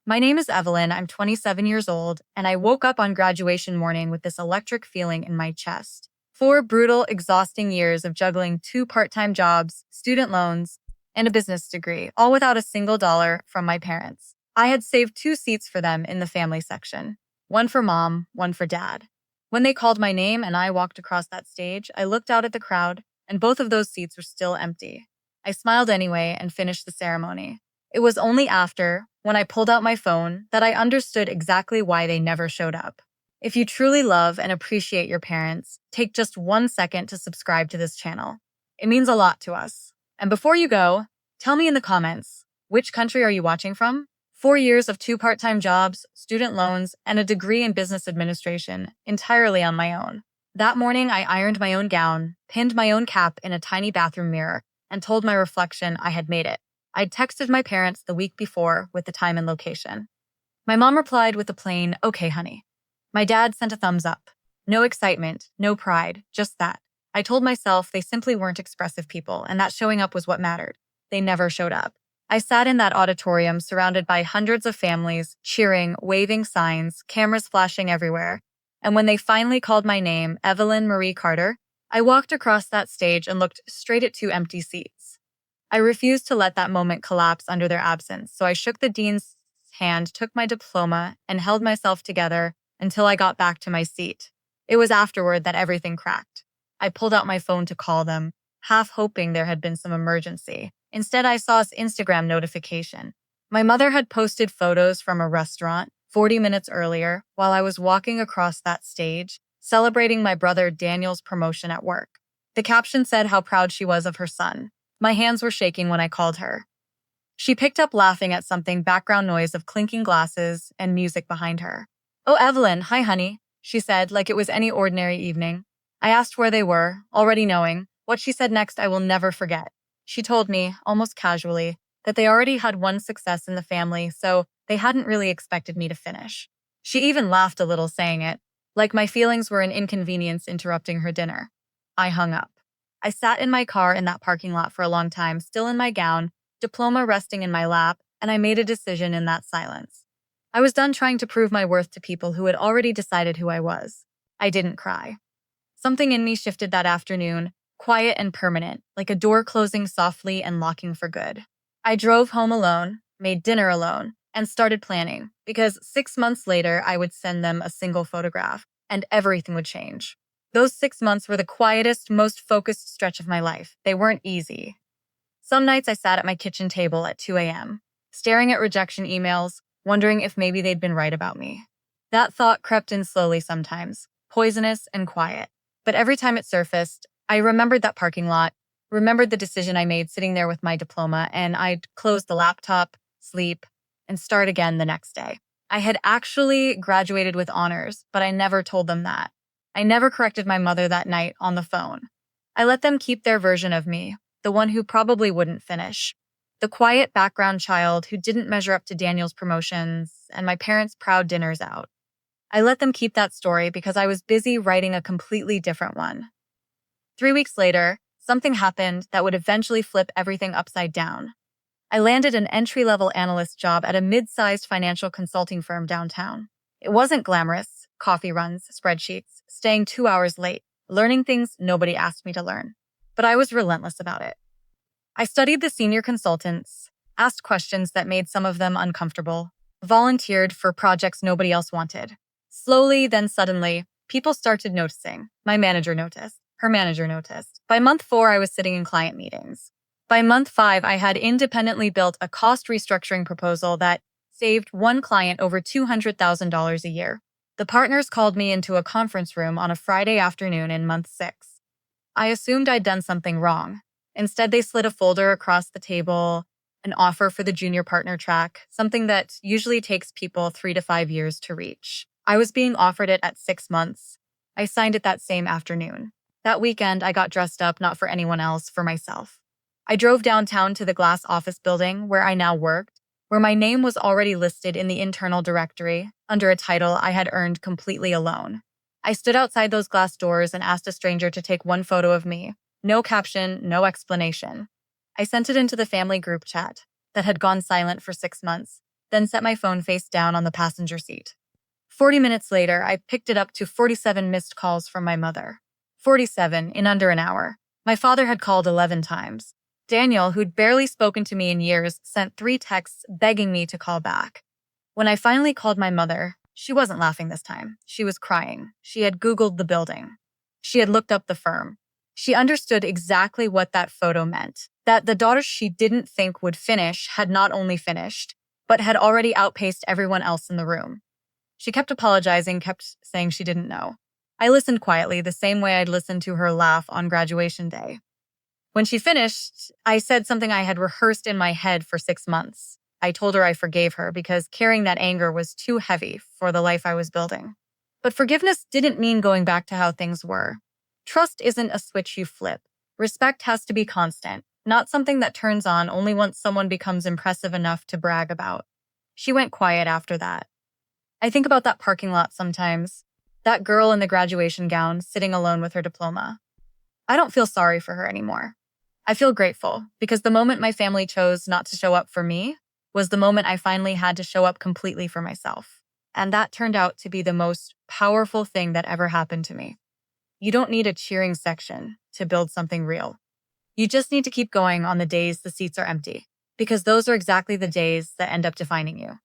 My name is Evelyn. I'm 27 years old, and I woke up on graduation morning with this electric feeling in my chest. 4 brutal, exhausting years of juggling 2 part-time jobs, student loans, and a business degree, all without a single dollar from my parents. I had saved 2 seats for them in the family section, one for mom, one for dad. When they called my name and I walked across that stage, I looked out at the crowd, and both of those seats were still empty. I smiled anyway and finished the ceremony. It was only after, when I pulled out my phone, that I understood exactly why they never showed up. If you truly love and appreciate your parents, take just 1 second to subscribe to this channel. It means a lot to us. And before you go, tell me in the comments, which country are you watching from? 4 years of 2 part-time jobs, student loans, and a degree in business administration, entirely on my own. That morning, I ironed my own gown, pinned my own cap in a tiny bathroom mirror, and told my reflection I had made it. I'd texted my parents the week before with the time and location. My mom replied with a plain, "Okay, honey." My dad sent a thumbs up. No excitement, no pride, just that. I told myself they simply weren't expressive people, and that showing up was what mattered. They never showed up. I sat in that auditorium surrounded by hundreds of families, cheering, waving signs, cameras flashing everywhere. And when they finally called my name, Evelyn Marie Carter, I walked across that stage and looked straight at 2 empty seats. I refused to let that moment collapse under their absence, so I shook the dean's hand, took my diploma, and held myself together until I got back to my seat. It was afterward that everything cracked. I pulled out my phone to call them, half hoping there had been some emergency. Instead, I saw this Instagram notification. My mother had posted photos from a restaurant 40 minutes earlier while I was walking across that stage, celebrating my brother Daniel's promotion at work. The caption said how proud she was of her son. My hands were shaking when I called her. She picked up laughing at something background noise of clinking glasses and music behind her. "Oh, Evelyn, hi, honey," she said like it was any ordinary evening. I asked where they were, already knowing. What she said next I will never forget. She told me, almost casually, that they already had one success in the family, so they hadn't really expected me to finish. She even laughed a little saying it, like my feelings were an inconvenience interrupting her dinner. I hung up. I sat in my car in that parking lot for a long time, still in my gown, diploma resting in my lap, and I made a decision in that silence. I was done trying to prove my worth to people who had already decided who I was. I didn't cry. Something in me shifted that afternoon, quiet and permanent, like a door closing softly and locking for good. I drove home alone, made dinner alone, and started planning, because 6 months later I would send them a single photograph, and everything would change. Those 6 months were the quietest, most focused stretch of my life. They weren't easy. Some nights I sat at my kitchen table at 2 a.m., staring at rejection emails, wondering if maybe they'd been right about me. That thought crept in slowly sometimes, poisonous and quiet. But every time it surfaced, I remembered that parking lot, remembered the decision I made sitting there with my diploma, and I'd close the laptop, sleep, and start again the next day. I had actually graduated with honors, but I never told them that. I never corrected my mother that night on the phone. I let them keep their version of me, the one who probably wouldn't finish. The quiet background child who didn't measure up to Daniel's promotions and my parents' proud dinners out. I let them keep that story because I was busy writing a completely different one. 3 weeks later, something happened that would eventually flip everything upside down. I landed an entry-level analyst job at a mid-sized financial consulting firm downtown. It wasn't glamorous, coffee runs, spreadsheets, staying 2 hours late, learning things nobody asked me to learn. But I was relentless about it. I studied the senior consultants, asked questions that made some of them uncomfortable, volunteered for projects nobody else wanted. Slowly, then suddenly, people started noticing. My manager noticed. Her manager noticed. By month 4, I was sitting in client meetings. By month 5, I had independently built a cost restructuring proposal that saved one client over $200,000 a year. The partners called me into a conference room on a Friday afternoon in month 6. I assumed I'd done something wrong. Instead, they slid a folder across the table, an offer for the junior partner track, something that usually takes people 3 to 5 years to reach. I was being offered it at 6 months. I signed it that same afternoon. That weekend, I got dressed up not for anyone else, for myself. I drove downtown to the glass office building where I now worked, where my name was already listed in the internal directory under a title I had earned completely alone. I stood outside those glass doors and asked a stranger to take one photo of me. No caption, no explanation. I sent it into the family group chat that had gone silent for 6 months. then set my phone face down on the passenger seat. 40 minutes later, I picked it up to 47 missed calls from my mother. 47 in under an hour. My father had called 11 times. Daniel, who'd barely spoken to me in years, sent 3 texts begging me to call back. When I finally called my mother, she wasn't laughing this time. She was crying. She had Googled the building. She had looked up the firm. She understood exactly what that photo meant. That the daughter she didn't think would finish had not only finished, but had already outpaced everyone else in the room. She kept apologizing, kept saying she didn't know. I listened quietly, the same way I'd listened to her laugh on graduation day. When she finished, I said something I had rehearsed in my head for 6 months. I told her I forgave her because carrying that anger was too heavy for the life I was building. But forgiveness didn't mean going back to how things were. Trust isn't a switch you flip. Respect has to be constant, not something that turns on only once someone becomes impressive enough to brag about. She went quiet after that. I think about that parking lot sometimes. That girl in the graduation gown sitting alone with her diploma. I don't feel sorry for her anymore. I feel grateful because the moment my family chose not to show up for me was the moment I finally had to show up completely for myself. And that turned out to be the most powerful thing that ever happened to me. You don't need a cheering section to build something real. You just need to keep going on the days the seats are empty, because those are exactly the days that end up defining you.